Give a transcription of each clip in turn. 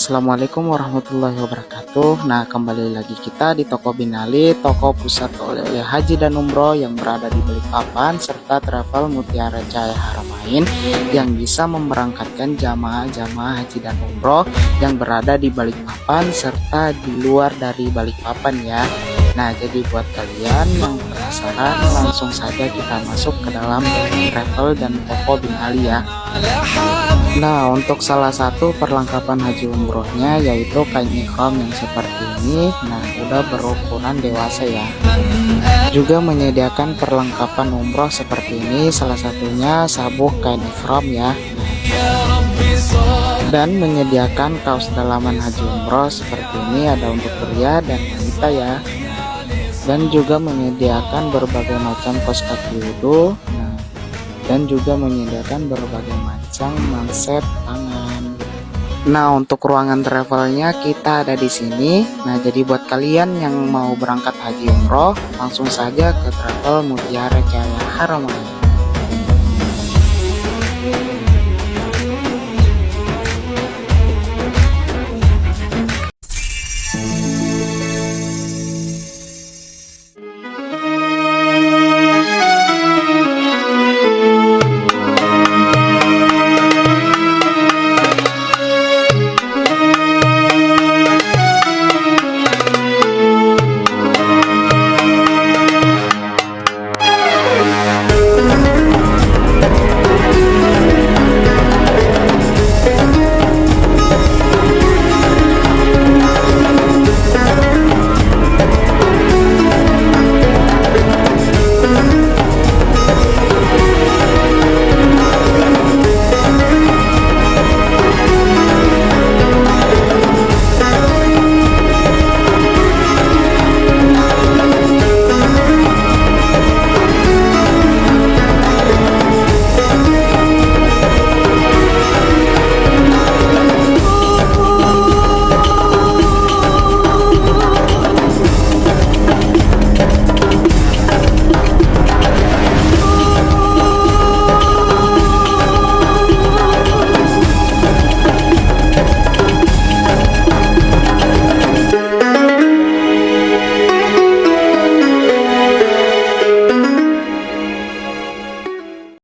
Assalamualaikum warahmatullahi wabarakatuh. Nah, kembali lagi kita di Toko Binali, toko pusat oleh-oleh haji dan umroh yang berada di Balikpapan, serta travel Mutiara Cahaya Haramain yang bisa memberangkatkan jamaah-jamaah haji dan umroh yang berada di Balikpapan serta di luar dari Balikpapan ya. Nah, jadi buat kalian yang penasaran, langsung saja kita masuk ke dalam travel dan Toko Binali ya. Nah, untuk salah satu perlengkapan haji umrohnya yaitu kain ihram yang seperti ini. Nah, udah berukuran dewasa ya. Juga menyediakan perlengkapan umroh seperti ini, salah satunya sabuk kain ihram ya. Dan menyediakan kaos dalaman haji umroh seperti ini, ada untuk pria dan wanita ya. Dan juga menyediakan berbagai macam kaos kaki wudhu. Dan juga menyediakan berbagai macam manset tangan. Nah, untuk ruangan travelnya kita ada di sini. Nah, jadi buat kalian yang mau berangkat haji umroh, langsung saja ke Travel Mutiara Cahaya Haramain.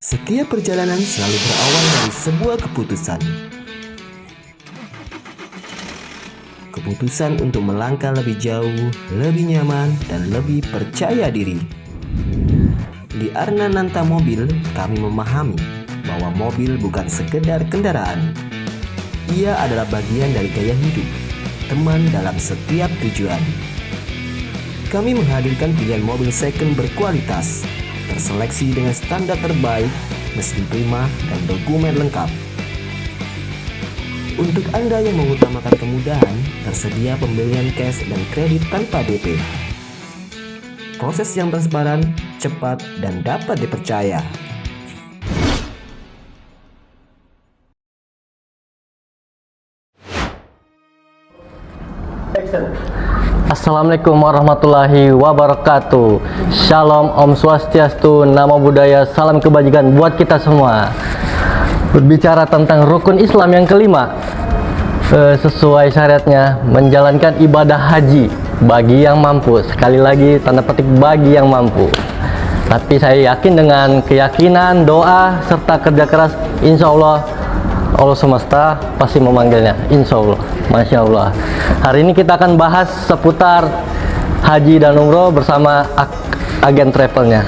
Setiap perjalanan selalu berawal dari sebuah keputusan. Keputusan untuk melangkah lebih jauh, lebih nyaman, dan lebih percaya diri. Di Arna Nanta Mobil, kami memahami bahwa mobil bukan sekedar kendaraan. Ia adalah bagian dari gaya hidup, teman dalam setiap tujuan. Kami menghadirkan pilihan mobil second berkualitas, terseleksi dengan standar terbaik, mesin prima, dan dokumen lengkap. Untuk Anda yang mengutamakan kemudahan, tersedia pembelian cash dan kredit tanpa DP. Proses yang transparan, cepat, dan dapat dipercaya. Assalamualaikum warahmatullahi wabarakatuh. Shalom, Om Swastiastu, Namo Buddhaya, salam kebajikan buat kita semua. Berbicara tentang rukun Islam yang kelima, sesuai syariatnya menjalankan ibadah haji bagi yang mampu. Sekali lagi tanda petik bagi yang mampu. Tapi saya yakin dengan keyakinan, doa, serta kerja keras, insya Allah Allah semesta pasti memanggilnya, insya Allah. Masya Allah. Hari ini kita akan bahas seputar haji dan umroh bersama agen travelnya.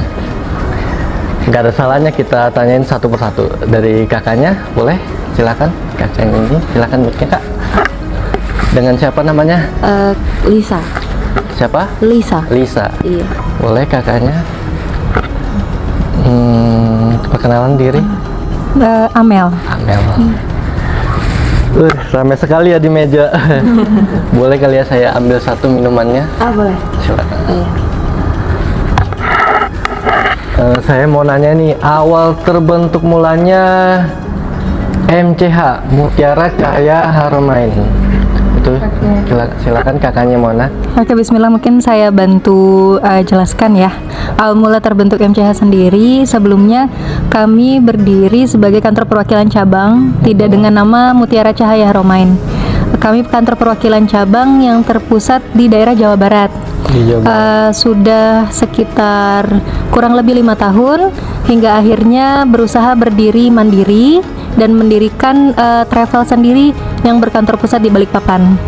Gak ada salahnya kita tanyain satu persatu. Dari kakaknya, boleh? Silakan. Kakak yang ini, silakan buatnya kak. Dengan siapa namanya? Lisa. Siapa? Lisa. Lisa. Iya. Boleh kakaknya? Perkenalan diri. Amel. Amel. Ramai sekali ya di meja. Boleh kali ya saya ambil satu minumannya? Boleh. Silakan. Iya. Saya mau nanya nih, awal terbentuk mulanya MCH, Mutiara Cahaya Haramain. Itu silakan kakaknya Mona. Oke, bismillah, mungkin saya bantu jelaskan ya. Awal mula terbentuk MCH sendiri, sebelumnya kami berdiri sebagai kantor perwakilan cabang, tidak dengan nama Mutiara Cahaya Haramain. Kami kantor perwakilan cabang yang terpusat di daerah Jawa Barat. Di Jawa Barat. Sudah sekitar kurang lebih 5 tahun hingga akhirnya berusaha berdiri mandiri dan mendirikan travel sendiri yang berkantor pusat di Balikpapan.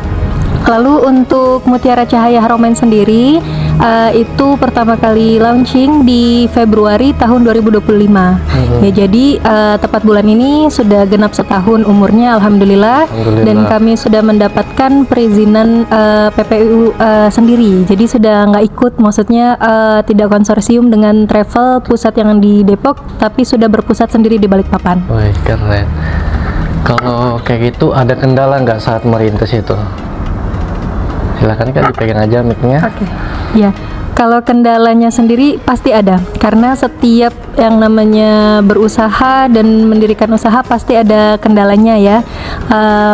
Lalu untuk Mutiara Cahaya Haramain sendiri itu pertama kali launching di Februari tahun 2025. Ya, jadi tepat bulan ini sudah genap setahun umurnya, alhamdulillah. Dan kami sudah mendapatkan perizinan PPU sendiri. Jadi sudah nggak ikut, maksudnya tidak konsorsium dengan travel pusat yang di Depok, tapi sudah berpusat sendiri di Balikpapan. Wih, keren. Kalau kayak gitu ada kendala nggak saat merintis itu? Silakan kan dipegang aja mic-nya. Oke. Ya, kalau kendalanya sendiri pasti ada, karena setiap yang namanya berusaha dan mendirikan usaha pasti ada kendalanya ya.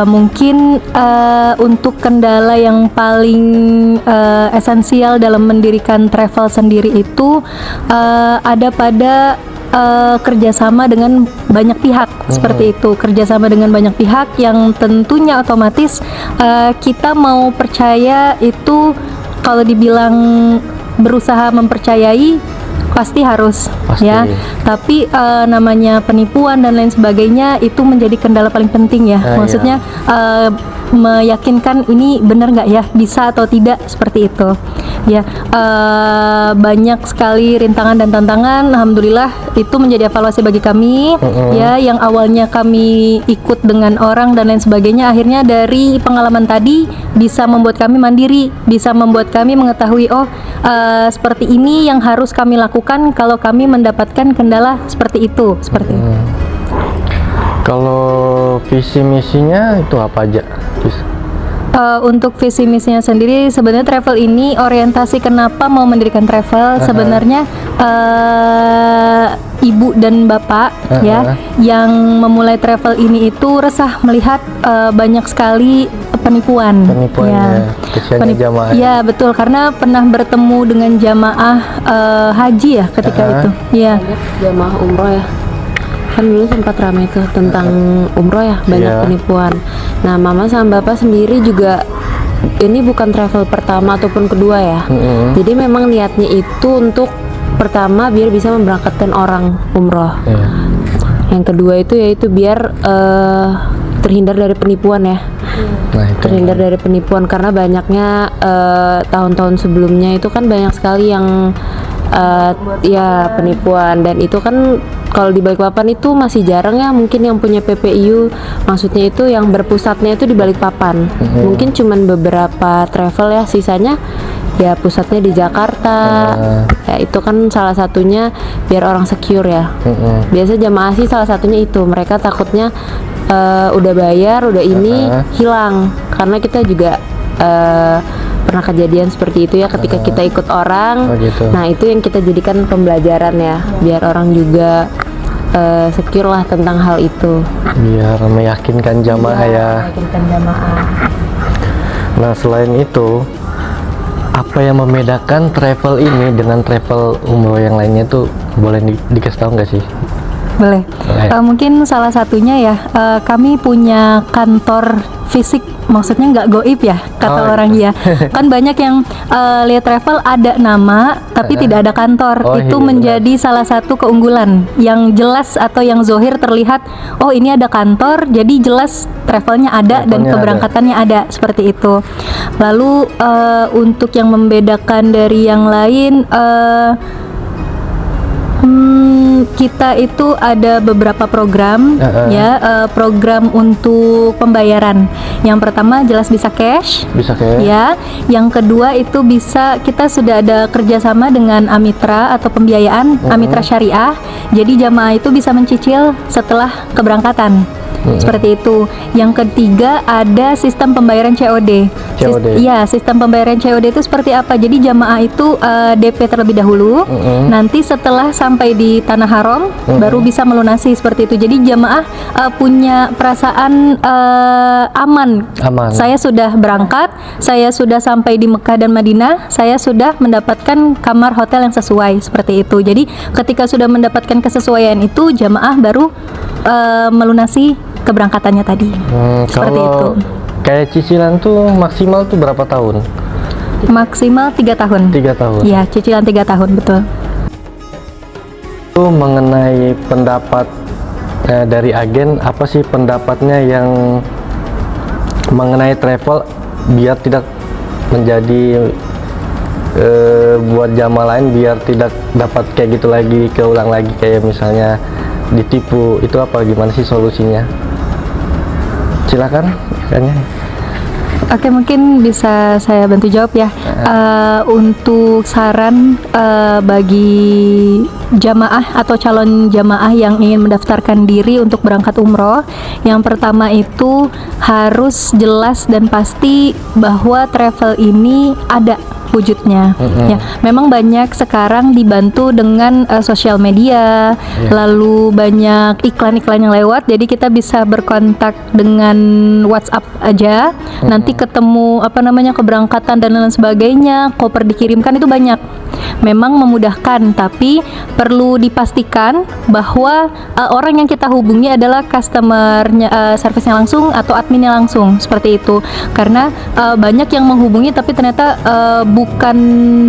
Mungkin untuk kendala yang paling esensial dalam mendirikan travel sendiri itu ada pada kerjasama dengan banyak pihak, seperti itu. Kerjasama dengan banyak pihak yang tentunya otomatis kita mau percaya itu, kalau dibilang berusaha mempercayai pasti harus. Ya, tapi namanya penipuan dan lain sebagainya itu menjadi kendala paling penting ya. Maksudnya meyakinkan ini benar nggak ya, bisa atau tidak, seperti itu ya. Banyak sekali rintangan dan tantangan, alhamdulillah itu menjadi evaluasi bagi kami ya. Yang awalnya kami ikut dengan orang dan lain sebagainya, akhirnya dari pengalaman tadi bisa membuat kami mandiri, bisa membuat kami mengetahui seperti ini yang harus kami lakukan kalau kami mendapatkan kendala seperti itu, seperti itu. Kalau visi misinya itu apa aja? Untuk visi misinya sendiri, sebenarnya travel ini orientasi kenapa mau mendirikan travel, sebenarnya ibu dan bapak ya yang memulai travel ini itu resah melihat banyak sekali penipuan ya. Jamaah. Ya betul, karena pernah bertemu dengan jamaah haji ya ketika itu ya. Jamaah umroh ya, kan dulu sempat ramai tuh tentang umroh ya, banyak penipuan. Nah, mama sama bapak sendiri juga ini bukan travel pertama ataupun kedua ya. Jadi memang niatnya itu untuk pertama biar bisa memberangkatkan orang umroh. Yang kedua itu yaitu biar terhindar dari penipuan ya. Terhindar dari penipuan karena banyaknya tahun-tahun sebelumnya itu kan banyak sekali yang ya penipuan, dan itu kan kalau di Balikpapan itu masih jarang ya mungkin yang punya PPIU, maksudnya itu yang berpusatnya itu di Balikpapan. Mungkin cuman beberapa travel ya, sisanya ya pusatnya di Jakarta. Ya itu kan salah satunya biar orang secure ya. Biasa jamaah sih salah satunya itu, mereka takutnya udah bayar, udah ini hilang, karena kita juga pernah kejadian seperti itu ya ketika kita ikut orang. Nah itu yang kita jadikan pembelajaran ya, biar orang juga secure lah tentang hal itu, biar meyakinkan jamaah ya. Meyakinkan jamaah. Nah selain itu, apa yang membedakan travel ini dengan travel umroh yang lainnya tuh, boleh dikasih tahu nggak sih? Boleh. Mungkin salah satunya ya, kami punya kantor fisik, maksudnya nggak goib ya kata orang ya. Kan banyak yang lihat travel ada nama tapi tidak ada kantor. Itu menjadi salah satu keunggulan yang jelas atau yang zohir terlihat. Oh ini ada kantor, jadi jelas travelnya ada dan keberangkatannya ada, seperti itu. Lalu untuk yang membedakan dari yang lain, kita itu ada beberapa program program untuk pembayaran. Yang pertama jelas bisa cash ya. Yang kedua itu bisa, kita sudah ada kerjasama dengan Amitra atau pembiayaan, Amitra Syariah. Jadi jamaah itu bisa mencicil setelah keberangkatan. Seperti itu. Yang ketiga ada sistem pembayaran COD. Iya, sistem pembayaran COD itu seperti apa? Jadi jamaah itu DP terlebih dahulu, nanti setelah sampai di Tanah Haram baru bisa melunasi, seperti itu. Jadi jamaah punya perasaan aman. Saya sudah berangkat, saya sudah sampai di Mekah dan Madinah, saya sudah mendapatkan kamar hotel yang sesuai, seperti itu. Jadi ketika sudah mendapatkan kesesuaian itu, jamaah baru melunasi keberangkatannya tadi. Seperti itu. Kayak cicilan tuh maksimal tuh berapa tahun? Maksimal 3 tahun. 3 tahun. Iya, cicilan 3 tahun, betul. Itu mengenai pendapat dari agen, apa sih pendapatnya yang mengenai travel biar tidak menjadi buat jamaah lain, biar tidak dapat kayak gitu lagi, keulang lagi kayak misalnya ditipu, itu apa, gimana sih solusinya? Silakan kayaknya. Oke, mungkin bisa saya bantu jawab ya. Untuk saran bagi jamaah atau calon jamaah yang ingin mendaftarkan diri untuk berangkat umroh, yang pertama itu harus jelas dan pasti bahwa travel ini ada wujudnya. Ya, memang banyak sekarang dibantu dengan sosial media, lalu banyak iklan-iklan yang lewat, jadi kita bisa berkontak dengan WhatsApp aja, nanti ketemu keberangkatan dan lain sebagainya, koper dikirimkan, itu banyak. Memang memudahkan, tapi perlu dipastikan bahwa orang yang kita hubungi adalah customernya, servisnya langsung atau adminnya langsung, seperti itu. Karena banyak yang menghubungi tapi ternyata bukan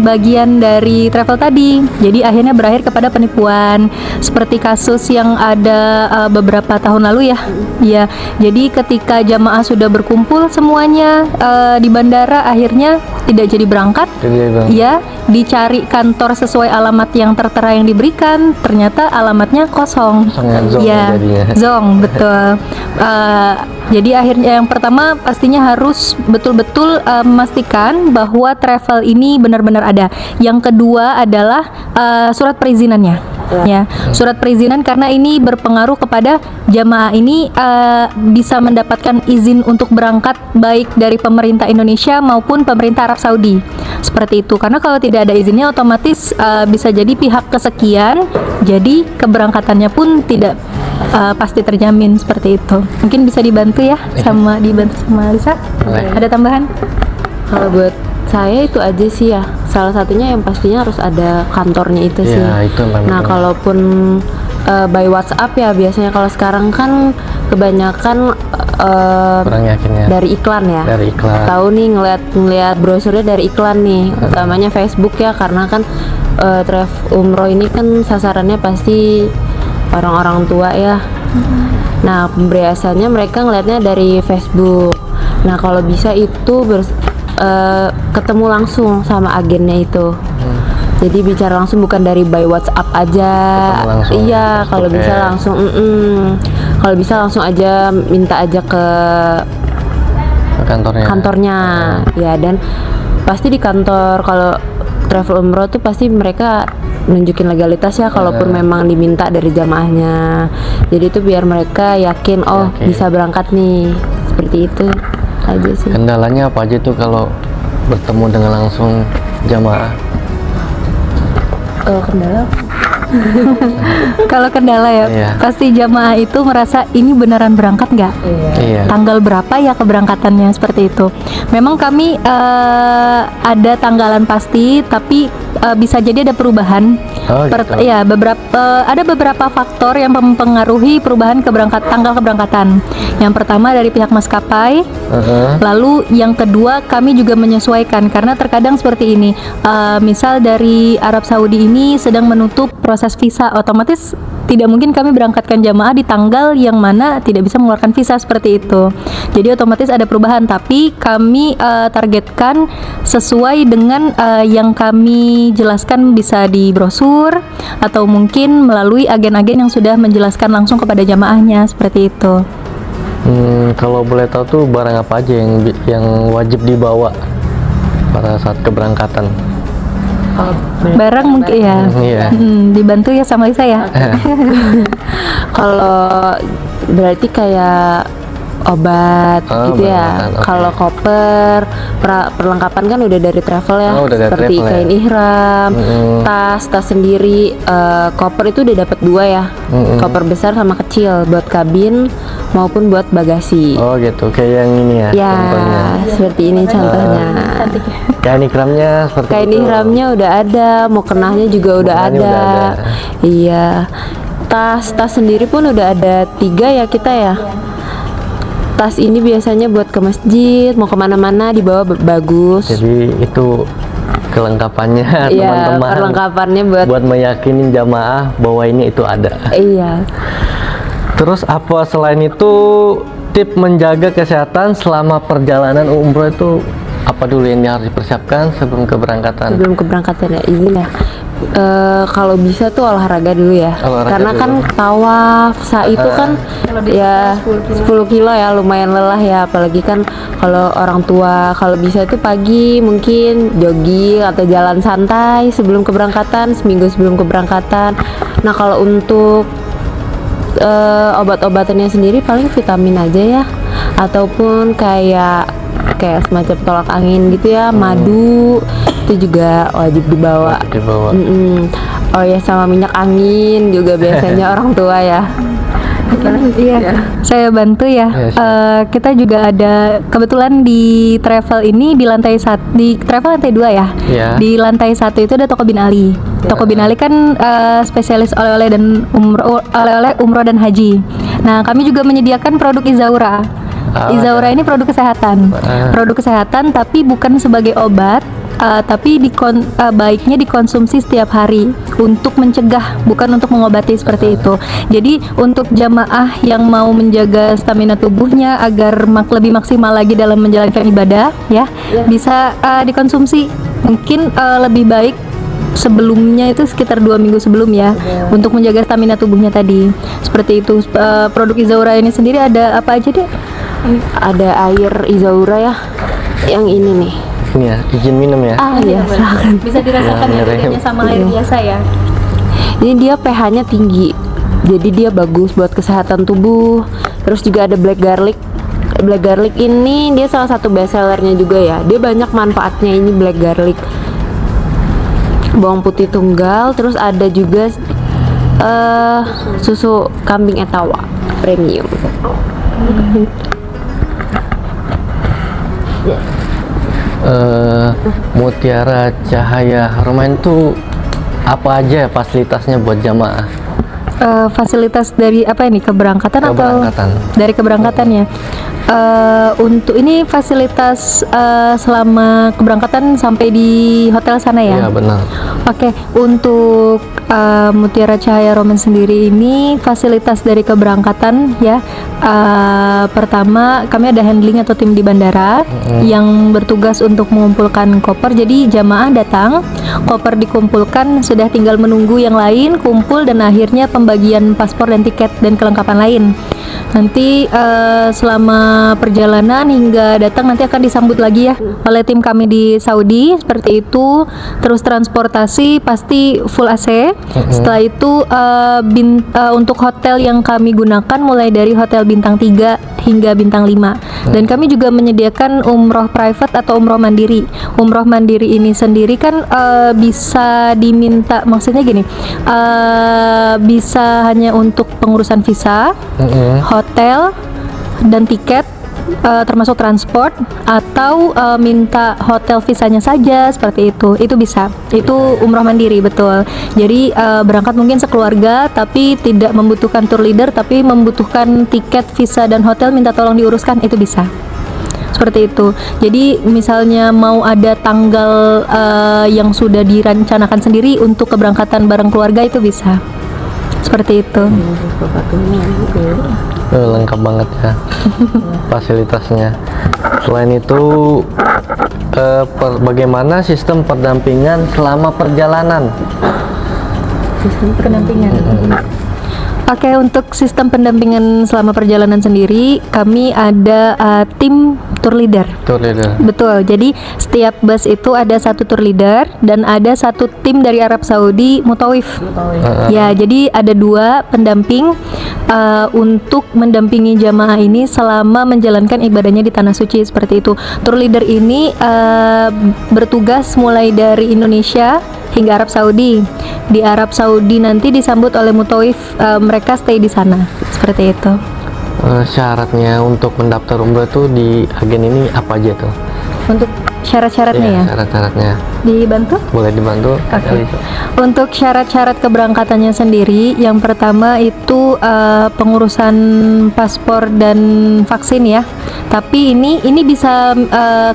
bagian dari travel tadi, jadi akhirnya berakhir kepada penipuan, seperti kasus yang ada beberapa tahun lalu ya. Ya, jadi ketika jamaah sudah berkumpul semuanya di bandara, akhirnya tidak jadi berangkat. Ya, dicari kantor sesuai alamat yang tertera yang diberikan, ternyata alamatnya kosong. Zong ya, zong, betul. Jadi akhirnya yang pertama pastinya harus betul-betul memastikan bahwa travel ini benar-benar ada. Yang kedua adalah surat perizinannya. Ya, surat perizinan, karena ini berpengaruh kepada jamaah ini bisa mendapatkan izin untuk berangkat baik dari pemerintah Indonesia maupun pemerintah Arab Saudi, seperti itu. Karena kalau tidak ada izinnya, otomatis bisa jadi pihak kesekian, jadi keberangkatannya pun tidak pasti terjamin, seperti itu. Mungkin bisa dibantu ya, dibantu sama Lisa. Ada tambahan? Kalau buat saya itu aja sih ya, salah satunya yang pastinya harus ada kantornya itu sih. Itu nah, kalaupun by WhatsApp ya, biasanya kalau sekarang kan kebanyakan kurang yakin ya, dari iklan ya. Dari iklan. Tahu nih, ngeliat brosurnya dari iklan nih, utamanya Facebook ya, karena kan travel umroh ini kan sasarannya pasti orang-orang tua ya. Nah, biasanya mereka ngeliatnya dari Facebook. Nah, kalau bisa itu ketemu langsung sama agennya itu. Jadi bicara langsung, bukan dari by WhatsApp aja. Iya, kalau bisa langsung. Kalau bisa langsung aja, minta aja ke kantornya. Ya, dan pasti di kantor kalau travel umroh tuh pasti mereka nunjukin legalitas ya, kalaupun memang diminta dari jamaahnya. Jadi itu biar mereka yakin, bisa berangkat nih, seperti itu aja sih. Kendalanya apa aja tuh kalau bertemu dengan langsung jamaah? Kendala? Kalau kendala ya, pasti jamaah itu merasa ini beneran berangkat nggak? Tanggal berapa ya keberangkatannya, seperti itu. Memang kami ada tanggalan pasti, tapi bisa jadi ada perubahan. Ya, ada beberapa faktor yang mempengaruhi perubahan tanggal keberangkatan. Yang pertama dari pihak maskapai, lalu yang kedua kami juga menyesuaikan, karena terkadang seperti ini, misal dari Arab Saudi ini sedang menutup proses visa, otomatis tidak mungkin kami berangkatkan jamaah di tanggal yang mana tidak bisa mengeluarkan visa, seperti itu. Jadi otomatis ada perubahan, tapi kami targetkan sesuai dengan yang kami jelaskan, bisa di brosur atau mungkin melalui agen-agen yang sudah menjelaskan langsung kepada jamaahnya, seperti itu. Kalau boleh tahu tuh barang apa aja yang wajib dibawa pada saat keberangkatan? Barang mungkin ya. Dibantu ya sama Lisa ya. Kalau berarti kayak obat gitu ya. Kalau koper, perlengkapan kan udah dari travel ya, seperti kain ihram, tas sendiri. Koper itu udah dapat 2 ya, koper besar sama kecil, buat kabin maupun buat bagasi. Oh gitu, kayak yang ini ya? Ya, contohnya. Seperti ini contohnya. Kain ihramnya seperti itu? Kain ihramnya udah ada, mau kenahnya juga udah ada. Iya. Tas sendiri pun udah ada 3 ya kita ya. tas ini biasanya buat ke masjid, mau kemana-mana dibawa bagus. Jadi itu kelengkapannya Iya, teman-teman. perlengkapannya Buat meyakinin jamaah bahwa ini itu ada. Iya. Terus apa selain itu tip menjaga kesehatan selama perjalanan umroh itu apa dulu yang harus dipersiapkan sebelum keberangkatan? Sebelum keberangkatan ya, izin ya. Kalau bisa tuh olahraga dulu ya. Karena dulu. kan tawaf, sa'i itu kan ya 10 kilo ya, lumayan lelah ya. Apalagi kan kalau orang tua, kalau bisa itu pagi mungkin jogging atau jalan santai sebelum keberangkatan, seminggu sebelum keberangkatan. Nah kalau untuk obat-obatannya sendiri paling vitamin aja ya, ataupun kayak semacam tolak angin gitu ya, madu itu juga wajib dibawa. Oh ya, sama minyak angin juga biasanya orang tua ya. Iya, saya bantu ya. Kita juga ada kebetulan di travel ini di lantai di travel lantai 2 ya. Iya. Di lantai 1 itu ada toko Bin Ali. Toko Bin Ali kan spesialis oleh-oleh dan oleh-oleh umroh dan haji. Nah, kami juga menyediakan produk Izaura. Izaura ini produk kesehatan. Produk kesehatan tapi bukan sebagai obat. Tapi baiknya dikonsumsi setiap hari untuk mencegah, bukan untuk mengobati seperti itu. Jadi untuk jamaah yang mau menjaga stamina tubuhnya agar lebih maksimal lagi dalam menjalankan ibadah, ya bisa dikonsumsi. Mungkin lebih baik sebelumnya itu sekitar 2 minggu sebelum ya, untuk menjaga stamina tubuhnya tadi. Seperti itu. Produk Izaura ini sendiri ada apa aja deh? Ada air Izaura ya, yang ini nih. Ini ya, izin minum ya. Iya, silakan. Bisa dirasakan ya bedanya sama air biasa ya. Ini dia pH-nya tinggi, jadi dia bagus buat kesehatan tubuh. Terus juga ada black garlic. Black garlic ini dia salah satu best sellernya juga ya. Dia banyak manfaatnya ini black garlic. Bawang putih tunggal, terus ada juga susu kambing etawa premium. Mutiara Cahaya Haramain itu apa aja fasilitasnya buat jamaah? Fasilitas dari apa ini, keberangkatan atau dari keberangkatan ya? Untuk ini fasilitas selama keberangkatan sampai di hotel sana ya? Iya benar. Oke, untuk Mutiara Cahaya Haramain sendiri ini fasilitas dari keberangkatan ya. Pertama kami ada handling atau tim di bandara yang bertugas untuk mengumpulkan koper. Jadi jamaah datang, koper dikumpulkan, sudah tinggal menunggu yang lain kumpul dan akhirnya pembagian paspor dan tiket dan kelengkapan lain. Nanti selama perjalanan hingga datang nanti akan disambut lagi ya oleh tim kami di Saudi seperti itu. Terus transportasi pasti full AC. Setelah itu untuk hotel yang kami gunakan mulai dari hotel bintang 3 hingga bintang 5. Dan kami juga menyediakan umroh private atau umroh mandiri. Umroh mandiri ini sendiri kan bisa diminta, maksudnya gini, bisa hanya untuk pengurusan visa, hotel dan tiket, termasuk transport, atau minta hotel visanya saja seperti itu bisa. Itu umroh mandiri, betul. Jadi berangkat mungkin sekeluarga tapi tidak membutuhkan tour leader, tapi membutuhkan tiket, visa dan hotel minta tolong diuruskan, itu bisa. Seperti itu. Jadi misalnya mau ada tanggal yang sudah direncanakan sendiri untuk keberangkatan bareng keluarga, itu bisa. Seperti itu. Lengkap banget ya fasilitasnya. Selain itu bagaimana sistem pendampingan selama perjalanan? Sistem pendampingan. Oke, untuk sistem pendampingan selama perjalanan sendiri kami ada tim tour leader. Tour leader. Betul. Jadi setiap bus itu ada satu tour leader dan ada satu tim dari Arab Saudi mutawif. Ya, jadi ada 2 pendamping untuk mendampingi jamaah ini selama menjalankan ibadahnya di tanah suci seperti itu. Tour leader ini bertugas mulai dari Indonesia hingga Arab Saudi. Di Arab Saudi nanti disambut oleh mutawif, mereka stay di sana seperti itu. Syaratnya untuk mendaftar umroh itu di agen ini apa aja tuh? Untuk syarat-syaratnya ya? Syarat-syaratnya. dibantu? Boleh dibantu? Oke. Untuk syarat-syarat keberangkatannya sendiri, yang pertama itu pengurusan paspor dan vaksin ya. Tapi ini bisa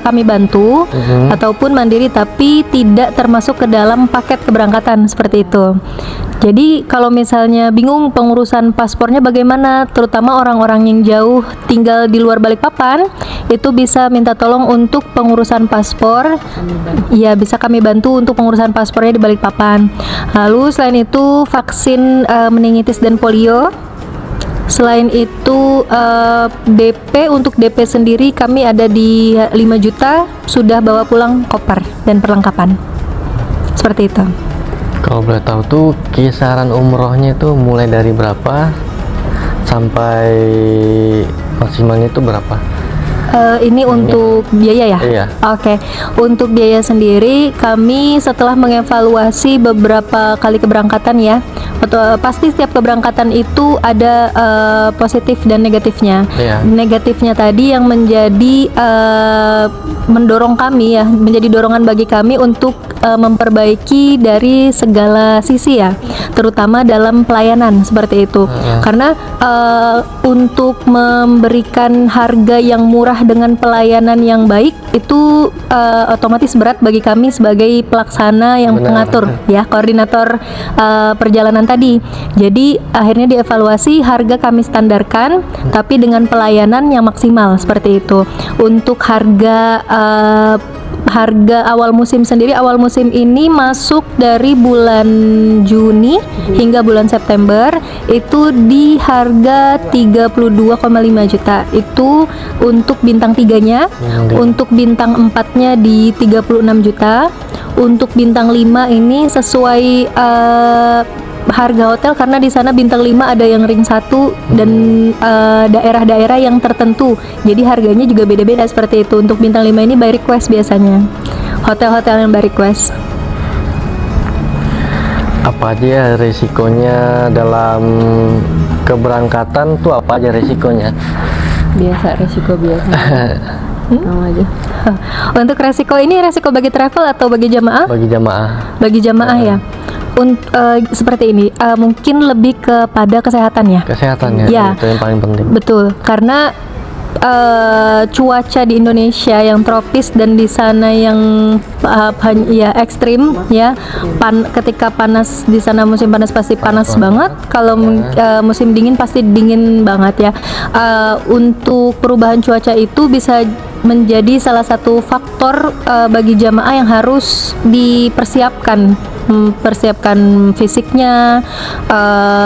kami bantu ataupun mandiri, tapi tidak termasuk ke dalam paket keberangkatan seperti itu. Jadi kalau misalnya bingung pengurusan paspornya bagaimana, terutama orang-orang yang jauh tinggal di luar Balikpapan, itu bisa minta tolong untuk pengurusan paspor. Ya, bisa kami bantu untuk pengurusan paspornya di Balikpapan. Lalu selain itu vaksin meningitis dan polio. Selain itu DP, untuk DP sendiri kami ada di 5 juta, sudah bawa pulang koper dan perlengkapan. Seperti itu. Kalau boleh tahu tuh kisaran umrohnya itu mulai dari berapa sampai maksimalnya itu berapa? Ini untuk biaya ya? Iya. Oke. Untuk biaya sendiri kami setelah mengevaluasi beberapa kali keberangkatan ya, pasti setiap keberangkatan itu ada positif dan negatifnya. Iya. Negatifnya tadi yang menjadi mendorong kami ya, menjadi dorongan bagi kami untuk memperbaiki dari segala sisi ya, terutama dalam pelayanan seperti itu. Karena untuk memberikan harga yang murah dengan pelayanan yang baik itu otomatis berat bagi kami sebagai pelaksana yang pengatur ya, koordinator perjalanan tadi. Jadi akhirnya dievaluasi, harga kami standarkan tapi dengan pelayanan yang maksimal seperti itu. Untuk harga awal musim sendiri, awal musim ini masuk dari bulan Juni hingga bulan September itu di harga 32,5 juta. Itu untuk bintang 3-nya, untuk bintang 4-nya di 36 juta. Untuk bintang 5 ini sesuai harga hotel, karena di sana bintang 5 ada yang ring 1 dan daerah-daerah yang tertentu. Jadi harganya juga beda-beda seperti itu. Untuk bintang 5 ini by request biasanya. Hotel-hotel yang by request. Apa aja ya resikonya dalam keberangkatan tuh, apa aja resikonya? Biasa, resiko biasa. Sama aja. Untuk resiko ini, resiko bagi travel atau bagi jamaah? Bagi jamaah. Bagi jamaah ya. Seperti ini, mungkin lebih kepada kesehatan ya. Kesehatannya Ya. itu yang paling penting. Betul, karena cuaca di Indonesia yang tropis dan di sana yang ya ekstrim ya. Ketika panas di sana, musim panas pasti panas banget. Kalau musim dingin pasti dingin banget ya. Untuk perubahan cuaca itu bisa menjadi salah satu faktor bagi jamaah yang harus dipersiapkan. Persiapkan fisiknya,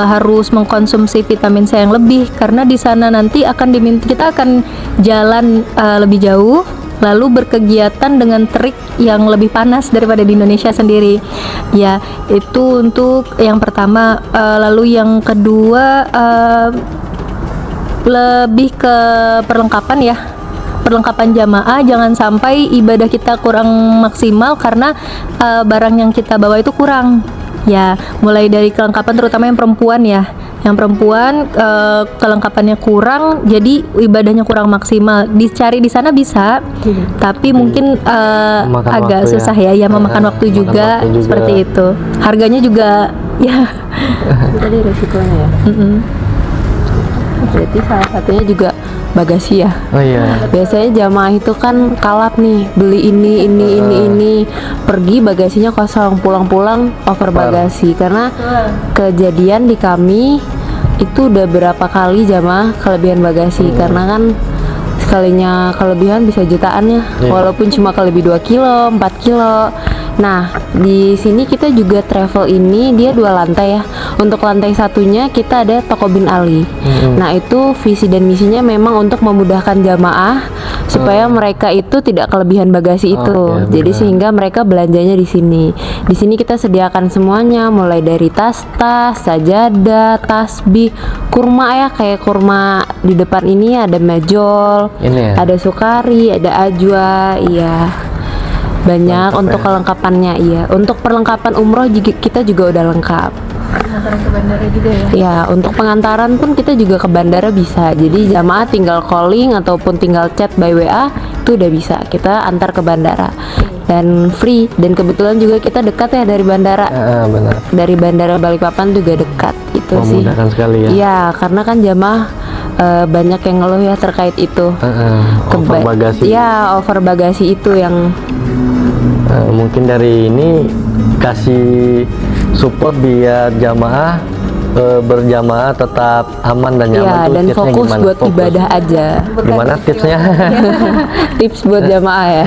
harus mengkonsumsi vitamin C yang lebih, karena di sana nanti kita akan jalan lebih jauh, lalu berkegiatan dengan terik yang lebih panas daripada di Indonesia sendiri. Ya, itu untuk yang pertama. Lalu yang kedua lebih ke perlengkapan ya. Perlengkapan jamaah, jangan sampai ibadah kita kurang maksimal karena barang yang kita bawa itu kurang ya. Mulai dari kelengkapan, terutama yang perempuan ya, kelengkapannya kurang, jadi ibadahnya kurang maksimal. Dicari di sana bisa, tapi mungkin agak susah ya, memakan waktu juga, seperti itu. Harganya juga ya. Itu tadi resikonya ya. Berarti salah satunya juga bagasi ya. Oh iya. Biasanya jamaah itu kan kalap nih, beli ini, pergi bagasinya kosong, pulang-pulang over bagasi. Karena kejadian di kami itu udah berapa kali jamaah kelebihan bagasi. Karena kan sekalinya kelebihan bisa jutaan ya, walaupun cuma kelebih 2 kilo, 4 kilo. Nah, di sini kita juga travel ini dia 2 lantai ya. Untuk lantai satunya kita ada toko Bin Ali. Nah, itu visi dan misinya memang untuk memudahkan jamaah supaya mereka itu tidak kelebihan bagasi itu. Jadi sehingga mereka belanjanya di sini. Di sini kita sediakan semuanya, mulai dari tas-tas, sajadah, tasbih, kurma ya, kayak kurma di depan ini ada majol, Ini ya? ada sukari, ada ajwa, iya. Banyak lengkap untuk kelengkapannya, iya. Untuk perlengkapan umroh kita juga udah lengkap. Pengantaran ke bandara juga ya? Ya, untuk pengantaran pun kita juga ke bandara bisa. Jadi jamaah tinggal calling ataupun tinggal chat by WA itu udah bisa kita antar ke bandara. dan free, dan kebetulan juga kita dekat ya dari bandara. Benar. Dari bandara Balikpapan juga dekat itu sih. Memudahkan sekali ya. Iya, karena kan jamaah banyak yang ngeluh ya terkait itu. Over bagasi. Ya, over bagasi itu yang mungkin dari ini kasih support biar jamaah berjamaah tetap aman dan nyaman. ya, tuh dan tipsnya fokus gimana? buat ibadah aja. Gimana tipsnya? Tips buat jamaah ya.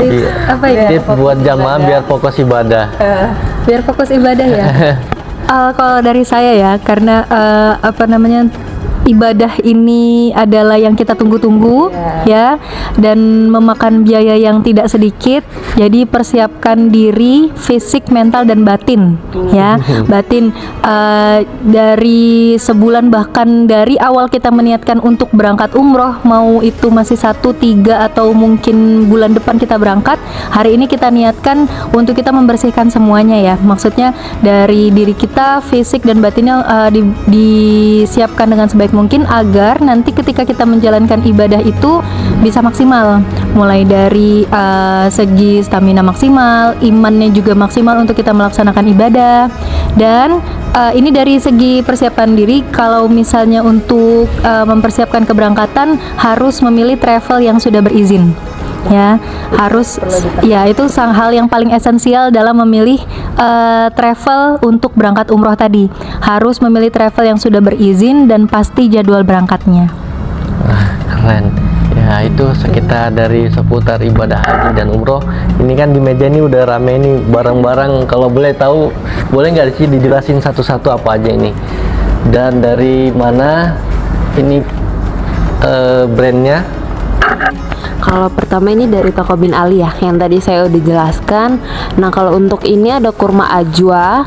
Iya. Apa ya? Tips buat jamaah biar fokus ibadah. Biar fokus ibadah ya. Kalau dari saya ya, karena ibadah ini adalah yang kita tunggu-tunggu ya, dan memakan biaya yang tidak sedikit. Jadi persiapkan diri fisik, mental dan batin ya. Batin dari sebulan, bahkan dari awal kita meniatkan untuk berangkat umroh, mau itu masih 1, 3 atau mungkin bulan depan kita berangkat, hari ini kita niatkan untuk kita membersihkan semuanya ya. Maksudnya dari diri kita, fisik dan batinnya disiapkan dengan sebaik mungkin agar nanti ketika kita menjalankan ibadah itu bisa maksimal, mulai dari segi stamina maksimal, imannya juga maksimal untuk kita melaksanakan ibadah. Dan ini dari segi persiapan diri. Kalau misalnya untuk mempersiapkan keberangkatan, harus memilih travel yang sudah berizin ya, harus ya, itu hal yang paling esensial dalam memilih travel untuk berangkat umroh tadi. Harus memilih travel yang sudah berizin dan pasti jadwal berangkatnya. Keren ya. Itu sekitar dari seputar ibadah haji dan umroh. Ini kan di meja ini udah rame nih barang-barang. Kalau boleh tahu, boleh nggak sih dijelasin satu-satu apa aja ini, dan dari mana ini brandnya? Kalau pertama ini dari toko Bin Ali ya, yang tadi saya udah jelaskan. Nah, kalau untuk ini ada kurma ajwa.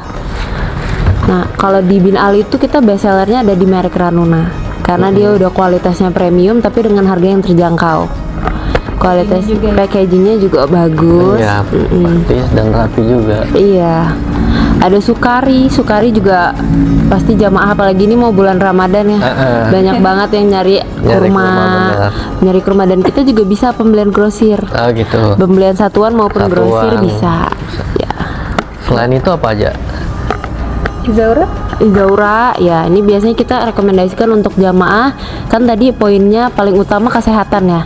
Nah, kalau di Bin Ali itu kita best sellernya ada di merek Ranuna, karena dia udah kualitasnya premium tapi dengan harga yang terjangkau. Kualitas packagingnya juga bagus. Iya, praktis dan rapi juga. Iya. Ada sukari juga pasti jamaah, apalagi ini mau bulan Ramadan ya. Banyak banget yang nyari kurma, dan kita juga bisa pembelian grosir. Gitu. Pembelian satuan maupun grosir bisa. Ya. Selain itu apa aja? Izaura ya, ini biasanya kita rekomendasikan untuk jamaah. Kan tadi poinnya paling utama kesehatan ya.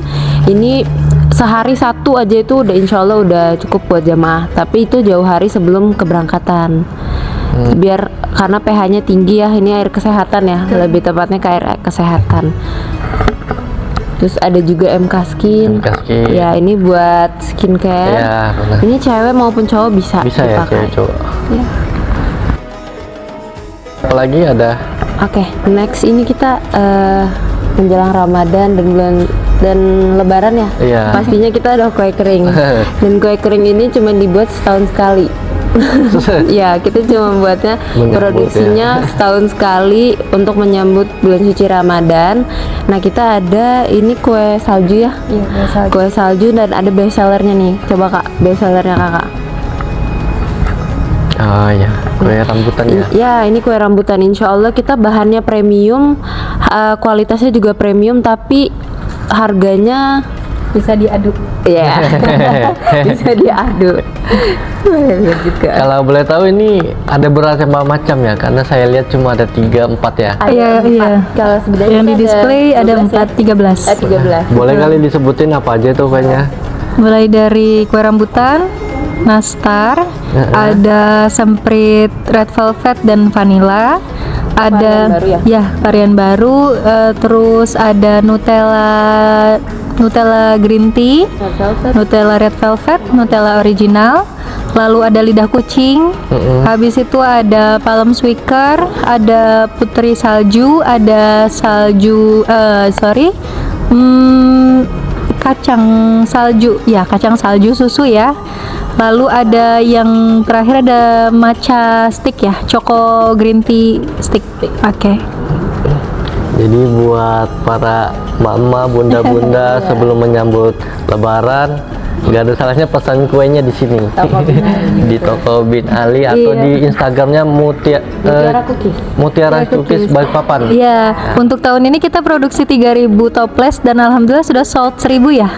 Ini sehari 1 aja itu udah insya Allah udah cukup buat jamaah, tapi itu jauh hari sebelum keberangkatan. Biar karena pH-nya tinggi ya, ini air kesehatan ya, lebih tepatnya ke air kesehatan. Terus ada juga MK Skin. Ya, ini buat skincare. Ya, benar. Ini cewek maupun cowok bisa ya, dipakai. cewek cowok. Ya. Apalagi ada? Oke, next ini kita menjelang Ramadan dan Lebaran ya. Iya. Pastinya kita ada kue kering. Dan kue kering ini cuma dibuat setahun sekali. Ya, kita cuma buatnya produksinya setahun sekali untuk menyambut bulan suci Ramadan. Nah, kita ada ini kue salju ya. Iya, kue salju dan ada best sellernya nih. Coba Kak, best sellernya Kakak. Oh ya, kue rambutan ya. Ya, ini kue rambutan. Insya Allah kita bahannya premium, kualitasnya juga premium, tapi harganya Bisa diaduk. ya bisa diaduk. Juga. Kalau boleh tahu ini ada berapa macam ya? Karena saya lihat cuma ada 3-4 ya. Iya. Kalau sebenarnya Yang di display ada 13. 13. Boleh kali disebutin apa aja tuh kuenya? Mulai dari kue rambutan, nastar, ada semprit red velvet dan vanilla, ada varian baru ya? Varian baru, terus ada Nutella green tea, Nutella red velvet, Nutella original, lalu ada lidah kucing, habis itu ada palm sweaker, ada putri salju, ada kacang salju susu ya. Lalu ada yang terakhir ada matcha stick ya, choco green tea stick. Oke. Jadi buat para mama, bunda-bunda sebelum menyambut Lebaran, Nggak ada salahnya pesan kuenya di sini. Di Toko Bin Ali atau di Instagramnya Mutiara Cookies Balikpapan. Iya, untuk tahun ini kita produksi 3.000 toples dan alhamdulillah sudah sold 1.000 ya.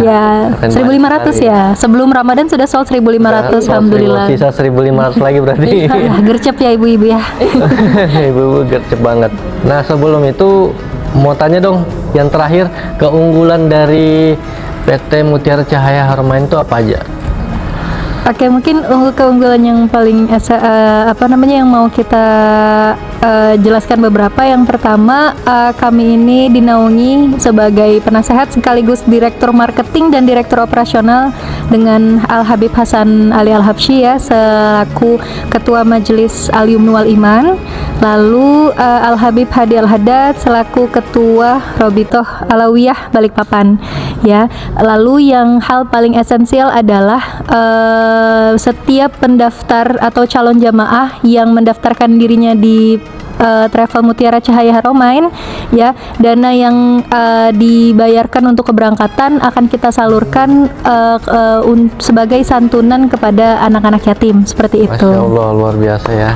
Ya, 1.500 ya. Sebelum Ramadan sudah sold 1.500 alhamdulillah. Sisa 1.500 lagi berarti. Gercep ya ibu-ibu ya. Ibu gercep banget. Nah, sebelum itu mau tanya dong, yang terakhir keunggulan dari PT Mutiara Cahaya Haramain itu apa aja? Oke, mungkin keunggulan yang paling yang mau kita jelaskan beberapa. Yang pertama, kami ini dinaungi sebagai penasehat sekaligus direktur marketing dan direktur operasional dengan Al Habib Hasan Ali Al Habsyi ya, selaku ketua Majelis Al-Yumnu wal Iman. Lalu Al Habib Hadi Al Haddad selaku ketua Robitoh Alawiyah Balikpapan ya. Lalu yang hal paling esensial adalah setiap pendaftar atau calon jamaah yang mendaftarkan dirinya di Travel Mutiara Cahaya Haramain ya, dana yang dibayarkan untuk keberangkatan akan kita salurkan sebagai santunan kepada anak-anak yatim, seperti itu. Masya Allah, luar biasa ya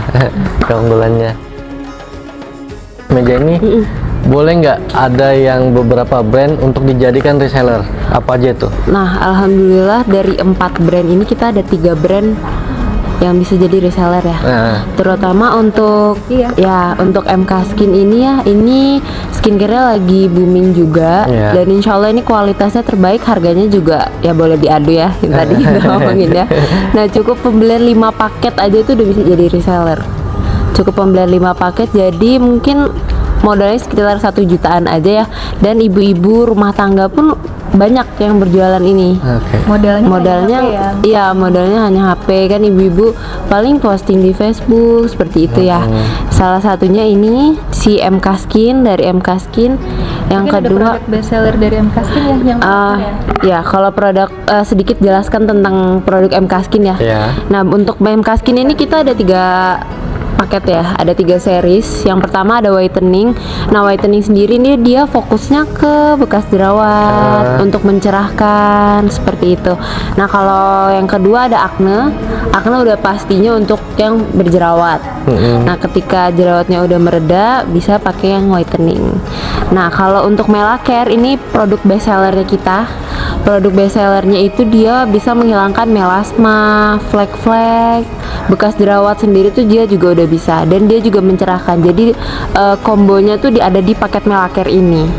keunggulannya. Meja ini boleh nggak ada yang beberapa brand untuk dijadikan reseller? Apa aja itu? Nah, alhamdulillah dari 4 brand ini kita ada 3 brand yang bisa jadi reseller ya. Terutama untuk untuk MK Skin ini ya, ini skincare lagi booming juga dan insya Allah ini kualitasnya terbaik, harganya juga ya boleh diadu ya yang tadi kita ngomongin ya. Nah, cukup pembelian 5 paket aja itu udah bisa jadi reseller. Cukup pembelian 5 paket, jadi mungkin modalnya sekitar 1 jutaan aja ya, dan ibu-ibu rumah tangga pun banyak yang berjualan ini. Modalnya iya, modalnya hanya HP kan, ibu-ibu paling posting di Facebook seperti itu ya. Salah satunya ini si MK Skin, dari MK Skin. Yang mungkin kedua ada produk bestseller dari MK Skin ya, yang ya kalau produk sedikit jelaskan tentang produk MK Skin ya. Nah, untuk MK Skin ini kita ada 3 paket ya, ada 3 series. Yang pertama ada whitening. Nah, whitening sendiri ini dia fokusnya ke bekas jerawat untuk mencerahkan seperti itu. Nah, kalau yang kedua ada acne. Acne udah pastinya untuk yang berjerawat. Nah, ketika jerawatnya udah mereda bisa pakai yang whitening. Nah, kalau untuk Melacare ini produk best sellernya kita. Produk best sellernya itu dia bisa menghilangkan melasma, flek-flek, bekas jerawat sendiri tuh dia juga udah bisa, dan dia juga mencerahkan. Jadi kombonya tuh ada di paket Melacare ini.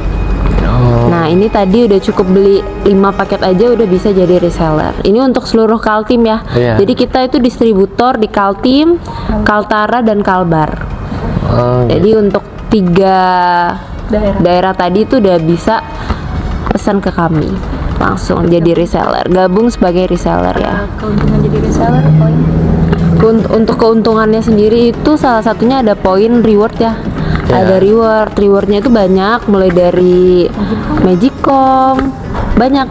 Nah, ini tadi udah cukup beli 5 paket aja udah bisa jadi reseller. Ini untuk seluruh Kaltim ya. Jadi kita itu distributor di Kaltim, Kaltara dan Kalbar. Jadi untuk 3 daerah tadi itu udah bisa pesan ke kami, langsung jadi reseller, gabung sebagai reseller ya. Keuntungan jadi reseller, poin. Untuk keuntungannya sendiri itu salah satunya ada poin reward ya. Ada rewardnya itu banyak, mulai dari Magicom, banyak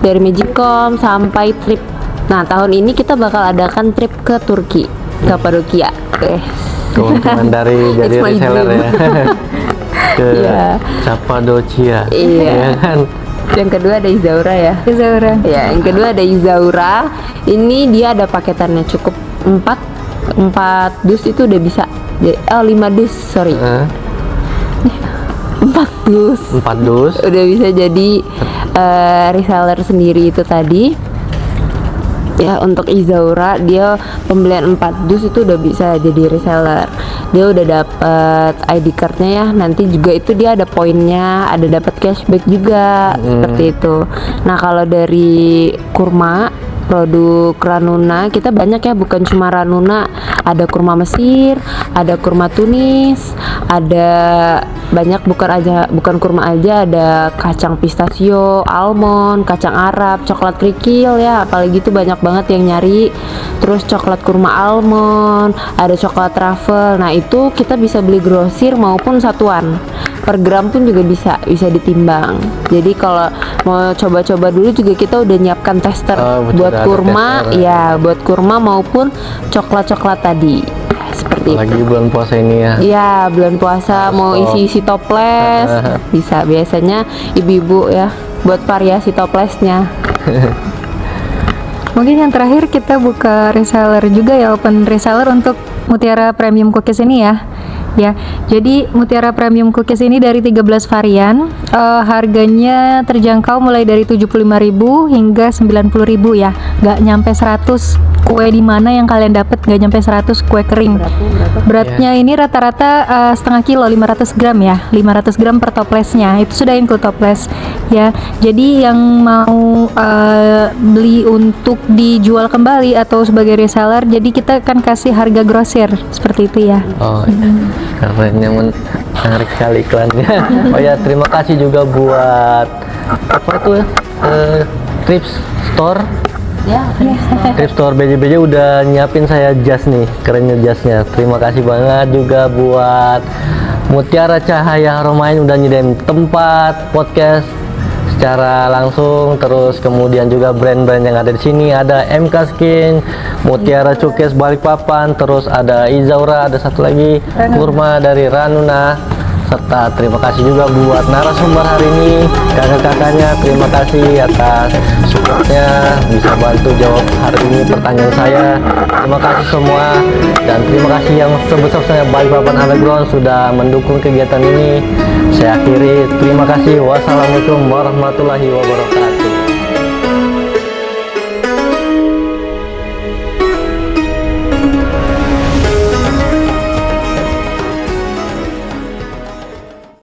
dari Magicom sampai trip. Nah, tahun ini kita bakal adakan trip ke Turki, Kapadokia. Keuntungan dari jadi reseller ya. Ke Kapadokia. Iya kan. Yang kedua ada Izaura ya. Ya, yang kedua ada Izaura. Ini dia ada paketannya cukup 4 dus itu udah bisa. 5 dus, sorry. 4 dus. 4 dus. Udah bisa jadi reseller sendiri itu tadi. Ya, untuk Izaura dia pembelian 4 dus itu udah bisa jadi reseller. Dia udah dapat ID cardnya ya, nanti juga itu dia ada poinnya, ada dapat cashback juga seperti itu. Nah, kalau dari kurma, produk Ranuna kita banyak ya, bukan cuma Ranuna, ada kurma Mesir, ada kurma Tunis, ada banyak, bukan kurma aja, ada kacang pistachio, almond, kacang Arab, coklat kerikil ya, apalagi itu banyak banget yang nyari. Terus coklat kurma almond, ada coklat truffle. Nah, itu kita bisa beli grosir maupun satuan. Per gram pun juga bisa ditimbang. Jadi kalau mau coba-coba dulu juga kita udah nyiapkan tester buat kurma, ya buat kurma maupun coklat-coklat tadi. Seperti lagi itu. bulan puasa ini ya. Iya, bulan puasa mau isi-isi toples bisa, biasanya ibu-ibu ya buat variasi toplesnya. Mungkin yang terakhir kita buka reseller juga ya, open reseller untuk Mutiara Premium Cookies ini ya. Ya, jadi Mutiara Premium Cookies ini dari 13 varian, harganya terjangkau mulai dari 75.000 hingga 90.000 ya, nggak nyampe 100. Kue di mana yang kalian dapat nggak nyampe 100 kue kering. Beratnya ini rata-rata setengah kilo, 500 gram ya, 500 gram per toplesnya, itu sudah include toples ya. Jadi yang mau beli untuk dijual kembali atau sebagai reseller, jadi kita akan kasih harga grosir seperti itu ya. Oh iya, keren, menarik sekali iklannya. Oh ya, terima kasih juga buat apa tuh ya, Trips Store. Ya, Trip Store BJ udah nyiapin saya jas nih, kerennya jasnya. Terima kasih banget juga buat Mutiara Cahaya Haramain udah nyediain tempat podcast secara langsung. Terus kemudian juga brand-brand yang ada di sini, ada MK Skin, Mutiara Cookies Balikpapan, terus ada Izaura, ada satu lagi kurma dari Ranuna. Serta terima kasih juga buat narasumber hari ini, kakak-kakaknya. Terima kasih atas supportnya, bisa bantu jawab hari ini pertanyaan saya. Terima kasih semua, dan terima kasih yang sebesar-besarnya Balikpapan Underground sudah mendukung kegiatan ini. Saya akhiri, terima kasih. Wassalamualaikum warahmatullahi wabarakatuh.